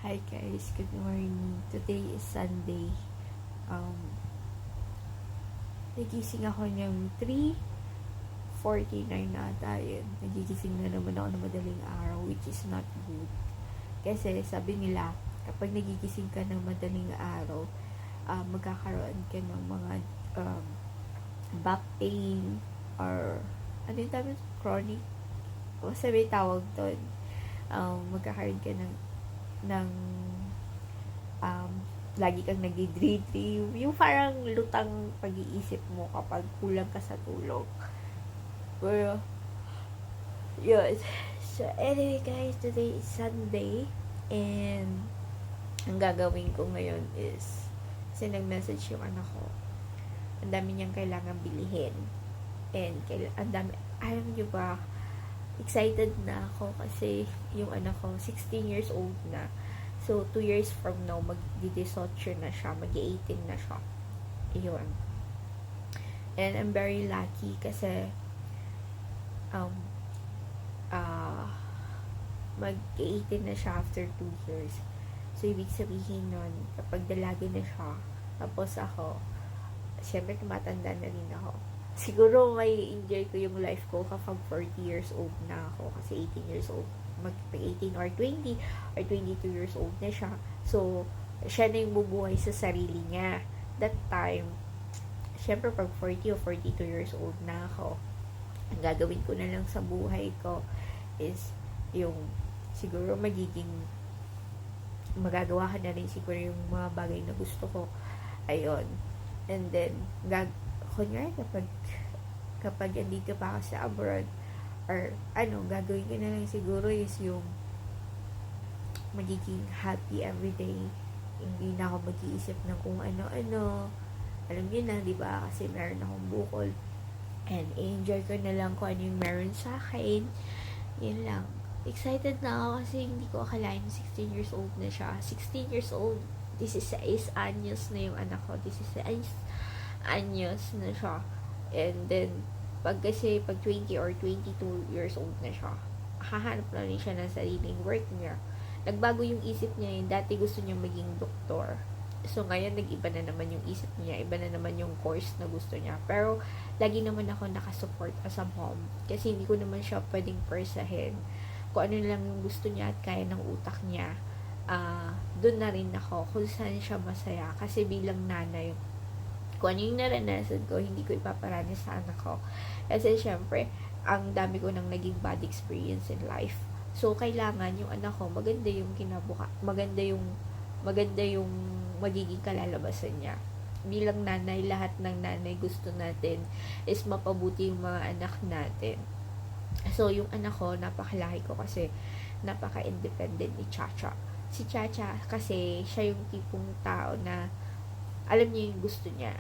Hi guys, good morning. Today is Sunday. Um, Nagising ako ng 3:49 na ata yun. Nagigising na naman ako ng madaling araw, which is not good. Kasi sabi nila, kapag nagigising ka ng madaling araw, magkakaroon ka ng mga um, back pain or ano yung tawag? Chronic? O sabi tawag doon. Magkakaroon ka ng um, lagi kang nagdi-dream. Yung parang lutang pag-iisip mo kapag kulang ka sa tulog. Pero, yun. So, anyway guys, today is Sunday. And, ang gagawin ko ngayon is, kasi nag-message yung anak ko. Ang dami niyang kailangan bilihin. And, ang dami, alam niyo ba, excited na ako kasi yung anak ko, 16 years old na. So, 2 years from now, mag-18 na siya. Mag-18 na siya. Iyon. And I'm very lucky kasi um, mag-18 na siya after 2 years. So, ibig sabihin nun, kapag dalaga na siya, tapos ako, syempre tumatanda na rin ako. Siguro may enjoy ko yung life ko kapag 40 years old na ako kasi 18 years old mag-18 or 20 or 22 years old na siya. So, siya na yung bubuhay sa sarili niya. That time, syempre pag 40 o 42 years old na ako, ang gagawin ko na lang sa buhay ko is yung siguro magagawa ka na rin siguro yung mga bagay na gusto ko. Ayun. And then, kunyari kapag andito pa ako sa abroad or gagawin ko na lang siguro is yung magiging happy everyday. Hindi na ako mag-iisip ng kung ano-ano. Alam niyo na, di ba? Kasi meron akong bukol. And enjoy ko na lang kung ano yung meron sa akin. Yun lang. Excited na ako kasi hindi ko akalain 16 years old na siya. 16 years old. This is 6 anyos na yung anak ko. This is 6 anyos na siya. And then, pag 20 or 22 years old na siya, hahanap na rin siya ng sariling work niya. Nagbago yung isip niya yun. Dati gusto niya maging doktor. So, ngayon, nag-iba na naman yung isip niya. Iba na naman yung course na gusto niya. Pero, lagi naman ako nakasupport as a mom. Kasi hindi ko naman siya pwedeng persahin. Kung ano lang yung gusto niya at kaya ng utak niya, doon na rin ako kung saan siya masaya. Kasi bilang nanay, kung ano yung naranasan ko, hindi ko ipaparanas sa anak ko. Kasi syempre, ang dami ko nang naging bad experience in life. So, kailangan yung anak ko, maganda yung maganda yung magiging kalalabasan niya. Bilang nanay, lahat ng nanay gusto natin is mapabuti yung mga anak natin. So, yung anak ko, napakalaki ko kasi napaka-independent ni Chacha. Si Chacha, kasi siya yung tipong tao na alam niya yung gusto niya.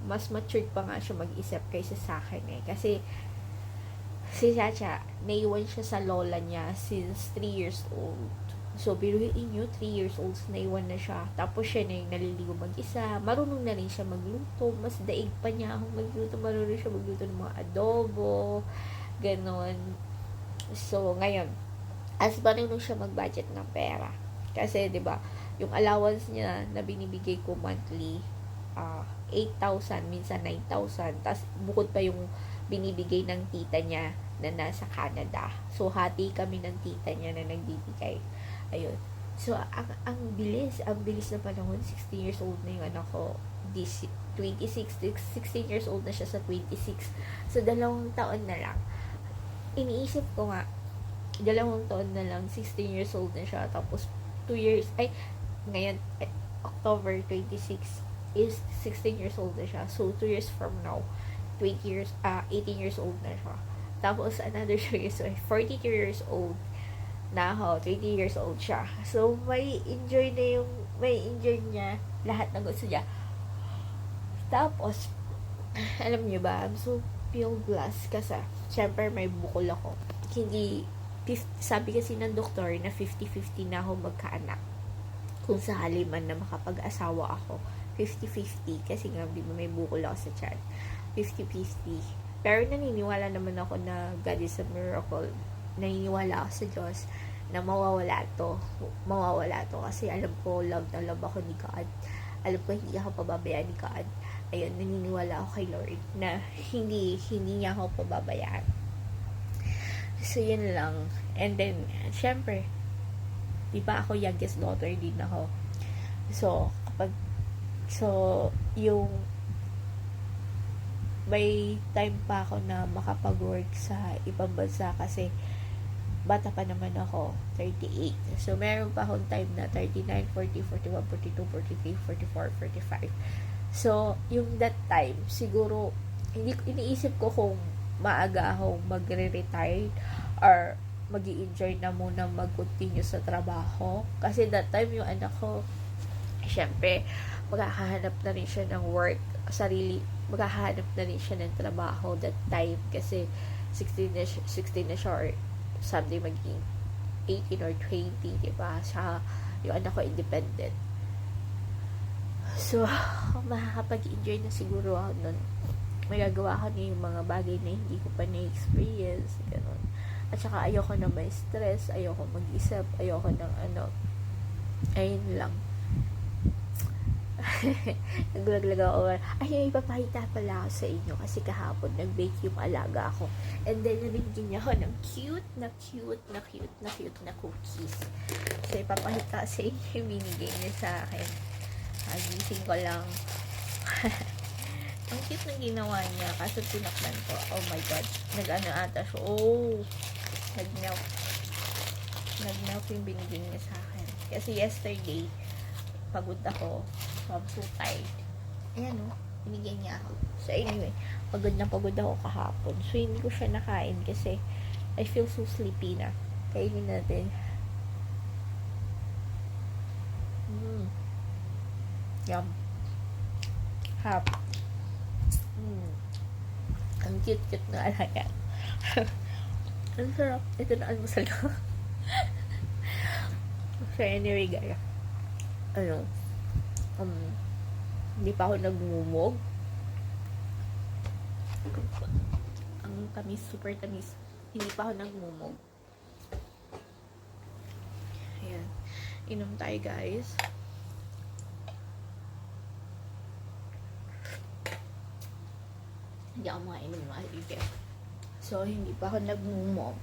Mas matured pa nga siya mag-isip kaysa sa akin eh. Kasi, si Chacha, naiwan siya sa lola niya since 3 years old. So, biruin nyo, 3 years old, naiwan na siya. Tapos, siya na yung naliligo mag-isa. Marunong na rin siya magluto. Mas daig pa niya akong magluto. Marunong siya magluto ng mga adobo. Ganon. So, ngayon, as marunong siya mag-budget ng pera. Kasi, di ba, yung allowance niya na binibigay ko monthly, 8,000, minsan 9,000. Tapos, bukod pa yung binibigay ng tita niya na nasa Canada. So, hati kami ng tita niya na nagbibigay. Ayun. So, ang bilis na panahon. 16 years old na yung anak ko. 16 years old na siya sa 26. So, 2 taon na lang. Iniisip ko nga, 2 taon na lang, 16 years old na siya. Tapos, 2 years, ngayon, October 26 is 16 years old na siya. So, 2 years from now, 18 years old na siya. Tapos, another 2 years, 42 years old na ako, 20 years old siya. So, may enjoy niya lahat ng gusto niya. Tapos, alam niyo ba, I'm so feel blessed kasi, syempre, may bukol ako. Sabi kasi ng doktor na 50-50 na ako magkaanak. Kung sakali man na makapag-asawa ako, 50-50 kasi nga di ba may bukol ako sa tiyan. 50-50. Pero naniniwala naman ako na God is a miracle. Naniniwala ako sa Diyos na mawawala to kasi alam ko love na love ako ni God, alam ko hindi ako pababayaan ni God. Ayun, naniniwala ako kay Lord na hindi niya ako pababayaan. So yun lang. And then syempre, di ba ako youngest daughter din ako, so yung may time pa ako na makapag-work sa ibang bansa kasi bata pa naman ako, 38. So, meron pa akong time na 39, 40, 41, 42, 43, 44, 45. So, yung that time, siguro, iniisip ko kung maaga akong magre-retire or mag-i-enjoy na muna mag-continue sa trabaho. Kasi that time, yung anak ko, syempre, magkakahanap na rin siya ng work, magkakahanap na rin siya ng trabaho that time kasi 16 na siya or someday maging 18 or 20, diba? Siya, yung anak ko independent. So, makakapag-enjoy na siguro ako nun. Magagawa ko na yung mga bagay na hindi ko pa na-experience, ganun. At saka ayoko na may stress, ayoko mag-isip, ayoko ng ayun lang. Naglaglag ako. Ay, ipapakita pala ako sa inyo kasi kahapon nag-bake yung alaga ako. And then, nabigyan niya ako ng cute na cookies. So, ipapakita sa inyo yung binigay niya sa akin. Gising ko lang. Ang cute na ginawa niya. Kaso tinakman ko. Oh my God. Nag-ano ata siya. Oh! Nag-melt yung binigay niya sa akin. Kasi yesterday, pagod ako. I'm so tired. Ayan o. Binigyan niya ako. So anyway, pagod ako kahapon. So hindi ko siya nakain kasi I feel so sleepy na. Kainin natin. Yum. Hap. Ang cute na alaga. Ang sarap. Ito na almusal ko. So anyway guys. Hindi pa ako nagmumog. Ang tamis, super tamis. Hindi pa ako nagmumog. Ayan. Inom tayo guys. Hindi ako makainom ng alibig. So, hindi pa ako nagmumog.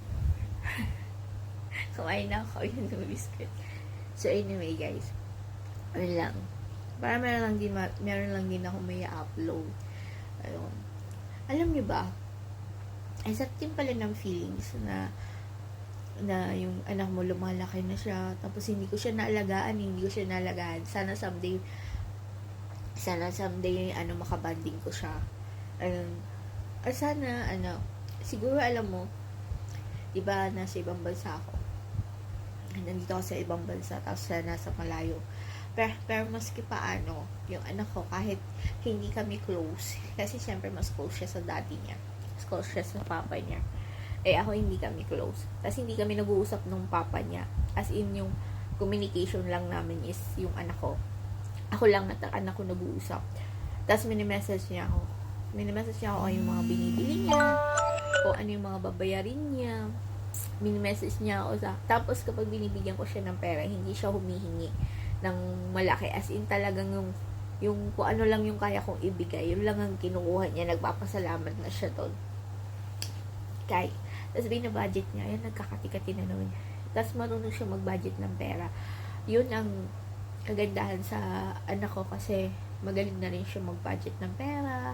Kumain na ako yun ng biscuit. So, anyway guys. Ano lang. Para meron lang din ako may upload. Ayun. Alam niyo ba? Ay, sa team pala ng feelings na yung anak mo lumalaki na siya, tapos hindi ko siya naalagaan. Sana someday makabanding ko siya. Ayun. At sana, siguro alam mo, diba, nasa ibang bansa ako. Nandito ako sa ibang bansa, tapos nasa malayo. Pero maski paano, yung anak ko, kahit hindi kami close, kasi syempre mas close siya sa daddy niya, mas close siya sa papa niya, ako hindi kami close, tapos hindi kami nag-uusap nung papa niya, as in yung communication lang namin is yung anak ko, ako lang at anak ko nag-uusap, tapos mini-message niya ako yung mga binibili niya, o ano yung mga babayarin niya, mini-message niya ako tapos kapag binibigyan ko siya ng pera, hindi siya humihingi ng malaki, as in talagang yung kung ano lang yung kaya kong ibigay, yun lang ang kinukuha niya, nagpapasalamat na siya doon. Tapos binabudget niya, yan, nagkakati-kati na naman. Tapos marunong siya mag-budget ng pera. Yun ang kagandahan sa anak ko kasi magaling na rin siya mag-budget ng pera.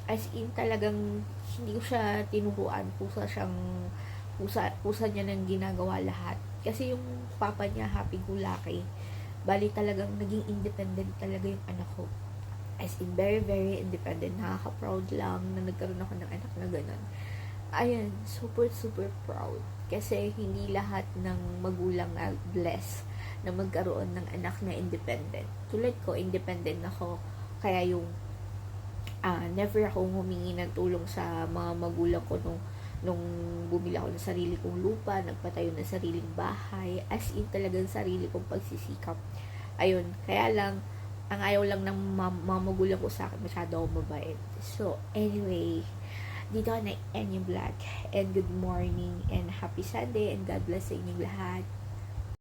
As in talagang hindi ko siya tinuruan, pusa niya nang ginagawa lahat. Kasi yung papa niya happy-go-lucky. Bali talagang naging independent talaga yung anak ko. As in, very, very independent. Nakaka-proud lang na nagkaroon ako ng anak na ganun. Ayan, super, super proud. Kasi hindi lahat ng magulang na blessed na magkaroon ng anak na independent. Tulad ko, independent ako. Kaya yung never akong humingi ng tulong sa mga magulang ko nung bumili ako ng sarili kong lupa, nagpatayo ng sariling bahay, as in talagang sarili kong pagsisikap. Ayun, kaya lang, ang ayaw lang ng magulang ko sa akin, masyado akong mabait. So, anyway, dito ko na-end yung vlog. And good morning and happy Sunday and God bless sa inyong lahat.